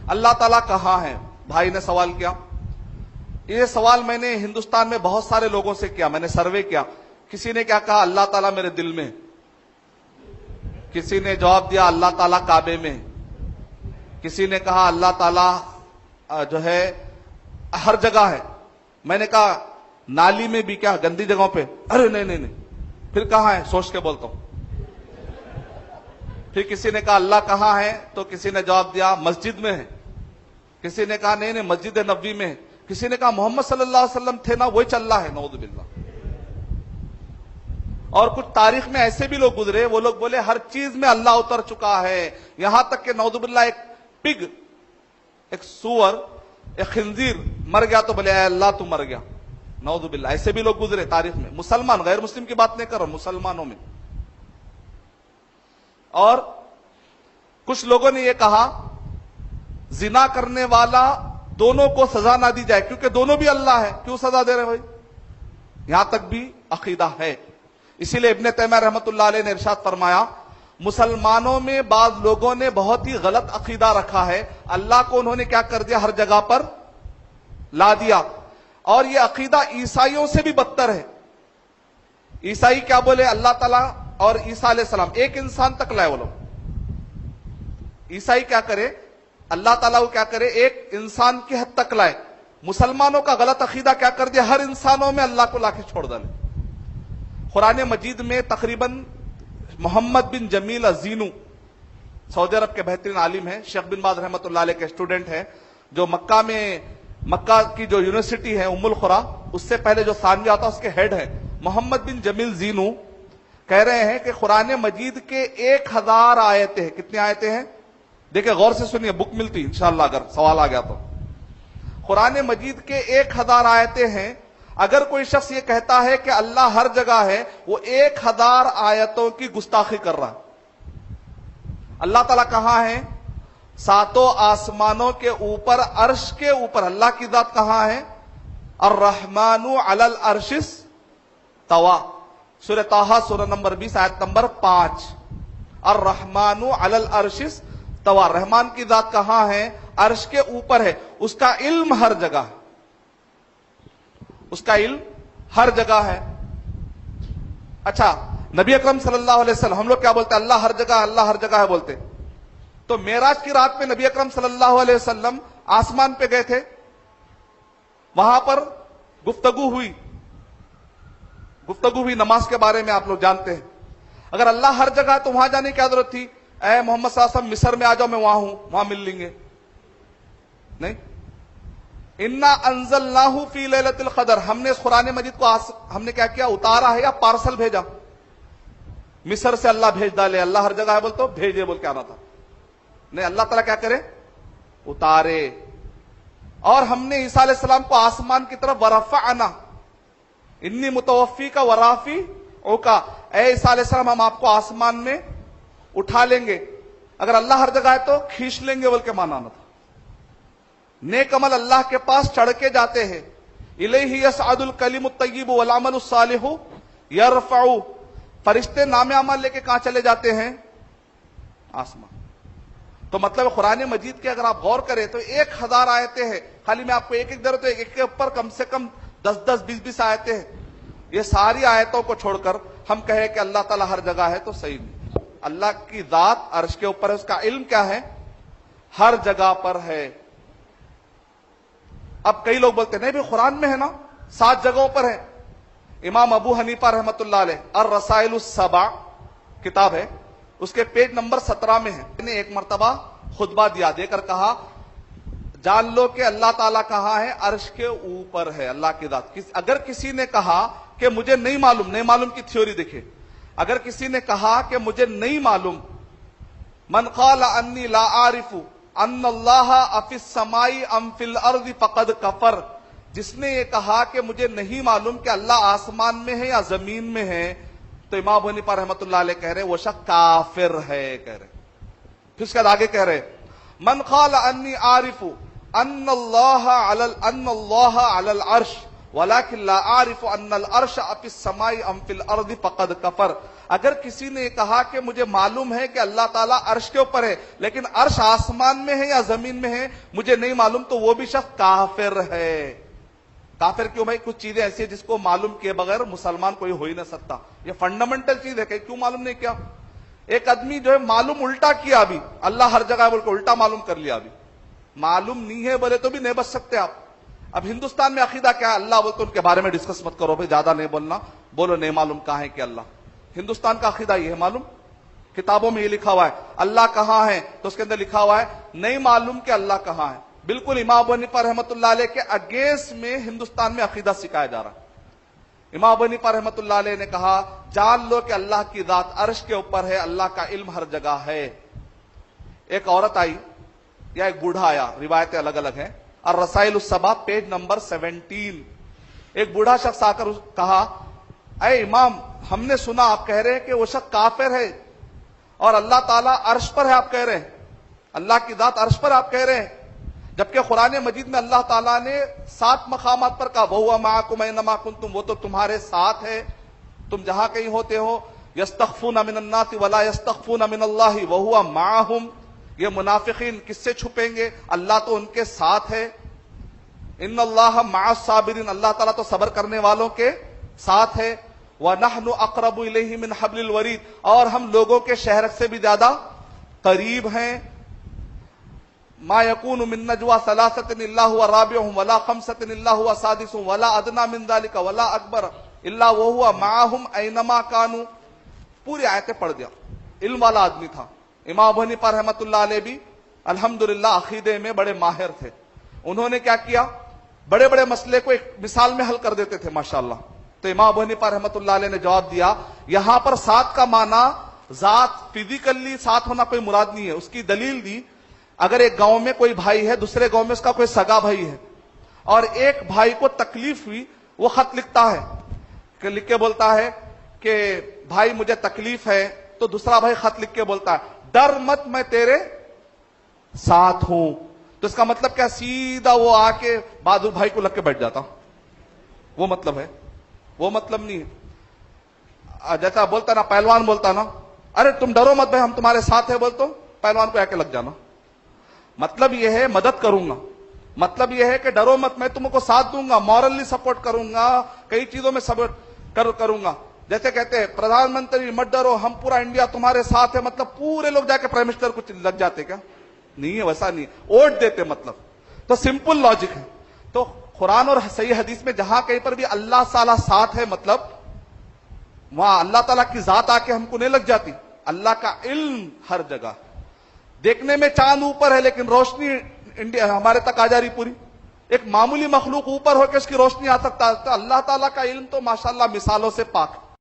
اللہ تعالیٰ کہاں ہے؟ بھائی نے سوال کیا. یہ سوال میں نے ہندوستان میں بہت سارے لوگوں سے کیا, میں نے سروے کیا. کسی نے کیا کہا؟ اللہ تعالیٰ میرے دل میں. کسی نے جواب دیا اللہ تعالیٰ کعبے میں. کسی نے کہا اللہ تعالیٰ جو ہے ہر جگہ ہے. میں نے کہا نالی میں بھی کیا؟ گندی جگہوں پہ؟ ارے نہیں. پھر کہاں ہے؟ سوچ کے بولتا ہوں. پھر کسی نے کہا اللہ کہاں ہے؟ تو کسی نے جواب دیا مسجد میں ہے. کسی نے کہا نہیں مسجد نبوی میں ہے. کسی نے کہا محمد صلی اللہ علیہ وسلم تھے نا وہی چل رہا ہے. نعوذ باللہ. اور کچھ تاریخ میں ایسے بھی لوگ گزرے, وہ لوگ بولے ہر چیز میں اللہ اتر چکا ہے, یہاں تک کہ نعوذ باللہ ایک پگ, ایک سور, ایک خنزیر مر گیا تو بولے اے اللہ تو مر گیا. نعوذ باللہ. ایسے بھی لوگ گزرے تاریخ میں. مسلمان, غیر مسلم کی بات نہیں کر رہا ہوں, مسلمانوں میں. اور کچھ لوگوں نے یہ کہا زنا کرنے والا دونوں کو سزا نہ دی جائے کیونکہ دونوں بھی اللہ ہے, کیوں سزا دے رہے بھائی؟ یہاں تک بھی عقیدہ ہے. اسی لیے ابن تیمیہ رحمۃ اللہ علیہ نے ارشاد فرمایا مسلمانوں میں بعض لوگوں نے بہت ہی غلط عقیدہ رکھا ہے, اللہ کو انہوں نے کیا کر دیا؟ ہر جگہ پر لا دیا. اور یہ عقیدہ عیسائیوں سے بھی بدتر ہے. عیسائی کیا بولے؟ اللہ تعالیٰ اور عیسیٰ علیہ السلام ایک انسان تک لائے. وہ لوگ عیسائی کیا کرے؟ اللہ تعالیٰ کو کیا کرے؟ ایک انسان کی حد تک لائے. مسلمانوں کا غلط عقیدہ کیا کر دیا؟ ہر انسانوں میں اللہ کو لا کے چھوڑ ڈالے. قرآن مجید میں تقریباً محمد بن جمیل الزینو سعودی عرب کے بہترین عالم ہیں, شیخ بن باز رحمۃ اللہ علیہ کے اسٹوڈنٹ ہیں, جو مکہ کی جو یونیورسٹی ہے ام القرا, اس سے پہلے جو ثانویہ آتا اس کے ہیڈ ہے. محمد بن جمیل زینو کہہ رہے ہیں کہ قرآن مجید کے 1000 آیتیں ہیں. کتنی آیتیں ہیں؟ دیکھیں غور سے سنیے, بک ملتی انشاءاللہ اگر سوال آ گیا تو. قرآن مجید کے 1000 آیتیں ہیں. اگر کوئی شخص یہ کہتا ہے کہ اللہ ہر جگہ ہے, وہ 1000 آیتوں کی گستاخی کر رہا. اللہ تعالیٰ کہاں ہے؟ 7 آسمانوں کے اوپر, عرش کے اوپر. اللہ کی ذات کہاں ہے؟ الرحمن علی العرش استوى. سورہ طٰہٰ سورہ نمبر 20 آیت نمبر 5. الرحمن علی العرش استوى. رحمان کی ذات کہاں ہے؟ عرش کے اوپر ہے. اس کا علم ہر جگہ ہے. اس کا علم ہر جگہ ہے. اچھا, نبی اکرم صلی اللہ علیہ وسلم, ہم لوگ کیا بولتے ہیں؟ اللہ ہر جگہ, اللہ ہر جگہ ہے بولتے. تو معراج کی رات میں نبی اکرم صلی اللہ علیہ وسلم آسمان پہ گئے تھے, وہاں پر گفتگو ہوئی نماز کے بارے میں. آپ لوگ جانتے ہیں اگر اللہ ہر جگہ ہے تو وہاں جانے کی کیا ضرورت تھی؟ اے محمد صلی اللہ علیہ وسلم مصر میں آ جاؤ, میں وہاں ہوں, وہاں مل لیں گے. نہیں, انا انزلناہ فی لیلۃ القدر. ہم نے اس قرآن مجید کو ہم نے کیا کیا؟ اتارا ہے یا پارسل بھیجا؟ مصر سے اللہ بھیج ڈالے. اللہ ہر جگہ ہے بول تو بھیجے بول کے آنا تھا. نہیں, اللہ تعالیٰ کیا کرے؟ اتارے. اور ہم نے عیسیٰ علیہ السلام کو آسمان کی طرف ورفعنا, انی متوفی کا ورافی اوکا, اے عیسیٰ علیہ السلام ہم آپ کو آسمان میں اٹھا لیں گے. اگر اللہ ہر جگہ ہے تو کھینچ لیں گے بول کے مانا تھا. نیک عمل اللہ کے پاس چڑھ کے جاتے ہیں. الیہ یصعد الکلم الطیب والعمل الصالح یرفع. فرشتے نام عمل لے کے کہاں چلے جاتے ہیں؟ آسمان. تو مطلب قرآن مجید کے اگر آپ غور کریں تو 1000 آیتیں ہیں. خالی میں آپ کو ایک دے رہا ہوں, ایک کے اوپر کم سے کم 10 20 آیتیں ہیں. یہ ساری آیتوں کو چھوڑ کر ہم کہیں کہ اللہ تعالیٰ ہر جگہ ہے تو صحیح نہیں. اللہ کی ذات عرش کے اوپر ہے, اس کا علم کیا ہے؟ ہر جگہ پر ہے. اب کئی لوگ بولتے ہیں نہیں بھی قرآن میں ہے نا, 7 جگہوں پر ہے. امام ابو حنیفہ رحمۃ اللہ علیہ الرسائل السبع کتاب ہے, اس کے پیج نمبر 17 میں ہے. نے ایک مرتبہ خطبہ دے کر کہا جان لو کہ اللہ تعالیٰ کہاں ہے؟ عرش کے اوپر ہے اللہ کی ذات. اگر کسی نے کہا کہ مجھے نہیں معلوم کی تھیوری دیکھے. اگر کسی نے کہا کہ مجھے نہیں معلوم, من قال انی لا عارف ان اللہ افی السماء ام فی الارض فقد کفر. جس نے یہ کہا کہ مجھے نہیں معلوم کہ اللہ آسمان میں ہے یا زمین میں ہے, تو امام ابو حنیفہ رحمۃ اللہ علیہ کہہ رہے وہ شخص کافر ہے. کہہ رہے پھر اس کے آگے کہہ رہے من قال انی عارف ان اللہ علی العرش ولكن لا عارف ان العرش فی السماء ام فی الارض فقد کفر. اگر کسی نے کہا کہ مجھے معلوم ہے کہ اللہ تعالیٰ عرش کے اوپر ہے لیکن عرش آسمان میں ہے یا زمین میں ہے مجھے نہیں معلوم، تو وہ بھی شخص کافر ہے۔ کافر کیوں بھائی؟ کچھ چیزیں ایسی ہیں جس کو معلوم کیے بغیر مسلمان کوئی ہو ہی نہ سکتا، یہ فنڈامنٹل چیز ہے کہ کیوں معلوم نہیں کیا؟ ایک آدمی جو ہے معلوم الٹا کیا، ابھی اللہ ہر جگہ بول کے الٹا معلوم کر لیا، ابھی معلوم نہیں ہے بولے تو بھی نہیں بچ سکتے آپ۔ اب ہندوستان میں عقیدہ کیا ہے؟ اللہ بولتے ان کے بارے میں ڈسکس مت کرو بھائی، زیادہ نہیں بولنا، بولو نہیں معلوم کہاں ہے کہ اللہ۔ ہندوستان کا عقیدہ یہ ہے، معلوم کتابوں میں یہ لکھا ہوا ہے اللہ کہاں ہے، تو اس کے اندر لکھا ہوا ہے نہیں معلوم کہ اللہ کہاں ہے۔ بالکل امام ابو حنیفہ رحمۃ اللہ علیہ کے اگینسٹ میں ہندوستان میں عقیدہ سکھایا جا رہا ہے۔ امام ابو حنیفہ رحمۃ اللہ علیہ نے کہا جان لو کہ اللہ کی ذات عرش کے اوپر ہے، اللہ کا علم ہر جگہ ہے۔ ایک عورت آئی یا ایک بوڑھا آیا، روایتیں الگ الگ ہیں، الرسائل السبع پیج نمبر 17۔ ایک بوڑھا شخص آ کر کہا اے امام، ہم نے سنا آپ کہہ رہے ہیں کہ وہ شخص کافر ہے اور اللہ تعالیٰ عرش پر ہے، آپ کہہ رہے ہیں اللہ کی ذات عرش پر آپ کہہ رہے ہیں، جبکہ قرآن مجید میں اللہ تعالیٰ نے 7 مقامات پر کہا وَهُوَ مَعَكُمْ أَيْنَمَا كُنتُمْ، وہ تو تمہارے ساتھ ہے تم جہاں کہیں ہوتے ہو۔ يَسْتَخْفُونَ مِنَ النَّاسِ وَلَا يَسْتَخْفُونَ مِنَ اللَّهِ وَهُوَ مَعَهُمْ، یہ منافقین کس سے چھپیں گے؟ اللہ تو ان کے ساتھ ہے۔ ان اللہ مع الصابرین، اللہ تعالیٰ تو صبر کرنے والوں کے ساتھ ہے۔ وَنَحْنُ أَقْرَبُ إِلَيْهِ مِنْ حَبْلِ الْوَرِيدِ، اور ہم لوگوں کے شہرک سے بھی زیادہ قریب ہیں۔ ما يكون من نجوى ثلاثة إلا هو رابعهم ولا خمسة إلا هو سادسهم ولا أدنى من ذلك ولا أكبر إلا وهو معهم أينما كانوا۔ پوری آیتیں پڑھ دیا، علم والا آدمی تھا۔ امام ابو حنیفہ رحمۃ اللہ علیہ بھی الحمدللہ عقیدے میں بڑے ماہر تھے۔ انہوں نے کیا کیا؟ بڑے بڑے مسئلے کو ایک مثال میں حل کر دیتے تھے ماشاءاللہ۔ تو امام ابو حنیفہ رحمۃ اللہ علیہ نے جواب دیا یہاں پر ساتھ کا معنی ذات فزیکلی ساتھ ہونا کوئی مراد نہیں ہے۔ اس کی دلیل دی، اگر ایک گاؤں میں کوئی بھائی ہے، دوسرے گاؤں میں اس کا کوئی سگا بھائی ہے، اور ایک بھائی کو تکلیف ہوئی، وہ خط لکھتا ہے کہ لکھ کے بولتا ہے کہ بھائی مجھے تکلیف ہے، تو دوسرا بھائی خط لکھ کے بولتا ہے ڈر مت میں تیرے ساتھ ہوں۔ تو اس کا مطلب کیا؟ سیدھا وہ آ کے بہادر بھائی کو لگ کے بیٹھ جاتا، وہ مطلب ہے، وہ مطلب نہیں ہے۔ جیسا بولتا نا پہلوان، بولتا نا ارے تم ڈرو مت بھائی ہم تمہارے ساتھ ہیں، بولتا ہوں پہلوان کو آ کے لگ جانا، مطلب یہ ہے مدد کروں گا، مطلب یہ ہے کہ ڈرو مت میں تم کو ساتھ دوں گا، مورلی سپورٹ کروں گا، کئی چیزوں میں سپورٹ کروں گا۔ جیسے کہتے ہیں پردھان منتری مت ڈرو ہم پورا انڈیا تمہارے ساتھ ہے، مطلب پورے لوگ جا کے پرائم منسٹر کو لگ جاتے کیا؟ نہیں ہے، ویسا نہیں ہے، ووٹ دیتے مطلب۔ تو سمپل لاجک ہے۔ تو قرآن اور صحیح حدیث میں جہاں کہیں پر بھی اللہ تعالیٰ ساتھ ہے، مطلب وہاں اللہ تعالیٰ کی ذات آ کے ہم کو نہیں لگ جاتی، اللہ کا علم ہر جگہ۔ دیکھنے میں چاند اوپر ہے لیکن روشنی انڈیا ہمارے تک آ جا رہی پوری، ایک معمولی مخلوق اوپر ہو کے اس کی روشنی آ سکتا ہے۔ تو اللہ تعالیٰ کا علم تو ماشاءاللہ مثالوں سے پاک ہے۔